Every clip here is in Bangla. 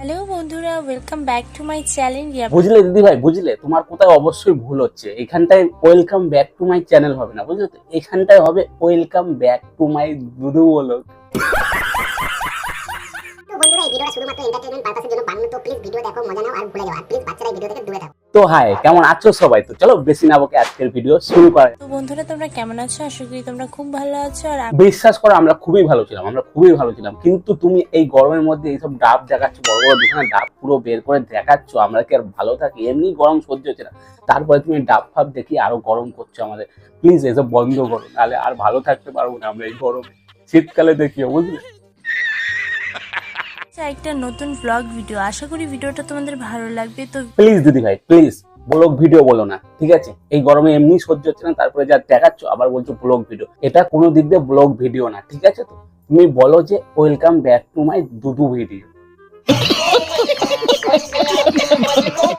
হ্যালো বন্ধুরা, welcome back to my channel. বুঝলে দিদি ভাই, বুঝলে তোমার কোথায় অবশ্যই ভুল হচ্ছে। এখানটায় welcome back to my channel হবে না, বুঝলে তো? এখানটায় হবে welcome back to my Dudu blog. তো বন্ধুরা, এই ভিডিওটা শুধুমাত্র এন্টারটেইনমেন্ট পারপাসের জন্য বানানো। তো প্লিজ ভিডিও দেখো, মজা নাও আর ভুলে যাও। আর প্লিজ বাচ্চারা এই ভিডিও থেকে দূরে থাকো। তো হাই, কেমন আছো সবাই? তো চলো বেশি না বকে আজকের ভিডিও শুরু করা যাক। তো বন্ধুরা, তোমরা কেমন আছো? আশা করি তোমরা খুব ভালো আছো। আর বিশ্বাস করো, আমরা খুবই ভালো ছিলাম, কিন্তু তুমি এই গরমের মধ্যে এইসব ডাব দেখাচ্ছ, বড় বড় দোকানে ডাব পুরো বের করে দেখাচ্ছ। আমরা কি আর ভালো থাকি? এমনি গরম সহ্য হচ্ছে না, তারপরে তুমি ডাব ফাব দেখি আরো গরম করছো আমাদের। প্লিজ এসব বন্ধ করো, নাহলে আর ভালো থাকতে পারবো না আমরা এই গরমে। শীতকালে দেখিও, বুঝলে? একটা নতুন ব্লগ ভিডিও, আশা করি ভিডিওটা তোমাদের ভালো লাগবে। তো প্লিজ দিদি ভাই, প্লিজ ব্লগ ভিডিও বলো না, ঠিক আছে? এই গরমে এমনি সহ্য হচ্ছে না, তারপরে যা দেখাচ্ছ আবার বলছো ব্লগ ভিডিও। এটা কোনো দিক দিয়ে ব্লগ ভিডিও না, ঠিক আছে? তো তুমি বলো যে welcome back to my Dudu video.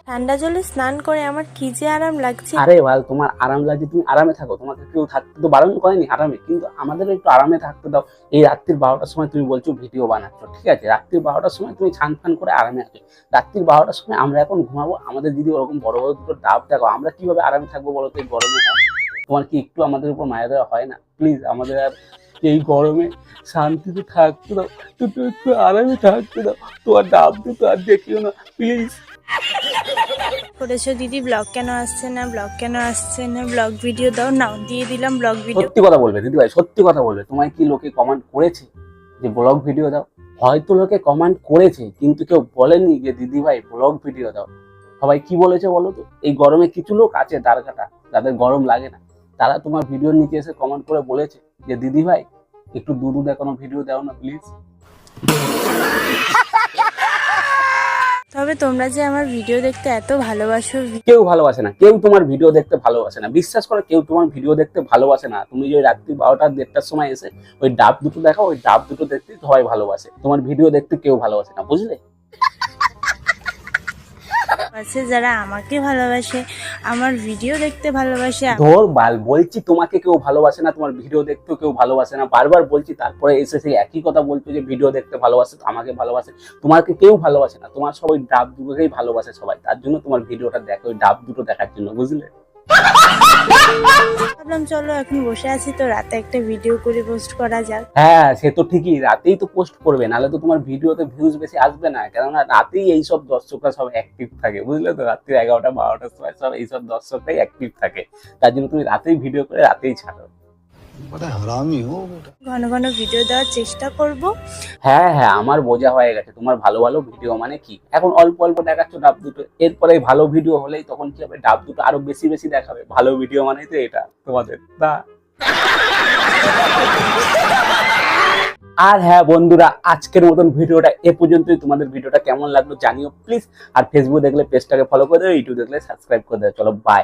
ঠান্ডা জলে স্নান করে আমার কি যে আরাম লাগছে। আরে ভাই, তোমার আরাম লাগছে, তুমি আরামে থাকো, তোমাকে কেউ থাকতে তো বারণ করেনি আরামে, কিন্তু আমাদের একটু আরামে থাকতে দাও। এই রাত্রির 12টার সময় তুমি বলছো ভিডিও বানাচ্ছ, ঠিক আছে? রাত্রির 12টার সময় তুমি ছান ফান করে আরামে আছো। রাত্রির 12টার সময় আমরা এখন ঘুমাবো, আমাদের যদি ওরকম বড় বড় দুটো ডাব দেখো, আমরা কিভাবে আরামে থাকবো বলো তো এই গরমে? হয় তোমার কি একটু আমাদের উপর মায়া দেওয়া হয় না? প্লিজ আমাদের আর এই গরমে শান্তিতে থাকতে দাও, দুটো একটু আরামে থাকতে দাও। তোমার ডাব দুটো আর দেখিও না, প্লিজ। করেছো দিদি, ব্লগ কেন আসছে না, ব্লগ কেন আসছে না, ব্লগ ভিডিও দাও। নাও দিয়ে দিলাম ব্লগ ভিডিও। সত্যি কথা বলবে দিদি ভাই, সত্যি কথা বলবে। তোমায় কি লোকে কমেন্ট করেছে যে ব্লগ ভিডিও দাও? হয়তো লোকে কমেন্ট করেছে, কিন্তু কেউ বলেনি যে দিদি ভাই ব্লগ ভিডিও দাও। সবাই কি বলেছে বলো তো? এই গরমে কিছু লোক আছে দাঁড় কাটা, যাদের গরম লাগে না, তারা তোমার ভিডিওর নিচে এসে কমেন্ট করে বলেছে যে দিদি ভাই একটু দুধু দেখানো ভিডিও দাও না প্লিজ। তবে তোমরা যে আমার ভিডিও দেখতে এত ভালোবাসো, কেউ ভালোবাসে না, কেউ তোমার ভিডিও দেখতে ভালোবাসে না। বিশ্বাস করো, কেউ তোমার ভিডিও দেখতে ভালোবাসে না। তুমি যে রাত্রি 12টা 1:30টার সময় এসে ওই ডাব দুটো দেখাও, ওই ডাব দুটো দেখতে সবাই ভালোবাসে। তোমার ভিডিও দেখতে কেউ ভালোবাসে না, বুঝলে? আছে যারা আমাকে ভালোবাসে, আমার ভিডিও দেখতে ভালোবাসে। ধর বাল, বলছি তোমাকে কেউ ভালোবাসে না, তোমার ভিডিও দেখতেও কেউ ভালোবাসে না, বারবার বলছি, তারপরে এসে সেই একই কথা বলছো যে ভিডিও দেখতে ভালোবাসে, আমাকে ভালোবাসে। তোমাকে কেউ ভালোবাসে না, তোমার সবাই ডাব দুটোকেই ভালোবাসে সবাই, তার জন্য তোমার ভিডিওটা দেখো, ওই ডাব দুটো দেখার জন্য, বুঝলে? ভাবলাম চলো এখন বসে আছি তো রাতে একটা ভিডিও করে পোস্ট করা যাক। হ্যাঁ, সে তো ঠিকই, রাতেই তো পোস্ট করবে, নাহলে তো তোমার ভিডিওতে ভিউজ বেশি আসবে না। কেননা রাতেই এইসব দর্শকরা সব অ্যাক্টিভ থাকে, বুঝলে তো? রাত্রি 11টা 12টার সময় সব এইসব দর্শকরাই অ্যাক্টিভ থাকে, তার জন্য তুমি রাতেই ভিডিও করে রাতেই ছাড়ো। ঘন ঘন ভিডিও দেওয়ার চেষ্টা করব। হ্যাঁ হ্যাঁ, আমার বোঝা হয়ে গেছে তোমার ভালো ভালো ভিডিও মানে কি। এখন অল্প অল্প দেখাচ্ছ ডাব দুটো, এরপরে ভালো ভিডিও হলেই তখন কি হবে? ডাব দুটো আরো বেশি বেশি দেখাবে। ভালো ভিডিও মানেই তো এটা তোমাদের, না? আর হ্যাঁ বন্ধুরা, আজকের মতন ভিডিওটা এ পর্যন্তই। তোমাদের ভিডিওটা কেমন লাগলো জানিও প্লিজ। আর ফেসবুক দেখলে পেজটাকে ফলো করে দেবে, ইউটিউব দেখলে সাবস্ক্রাইব করে দেবে। চলো বাই।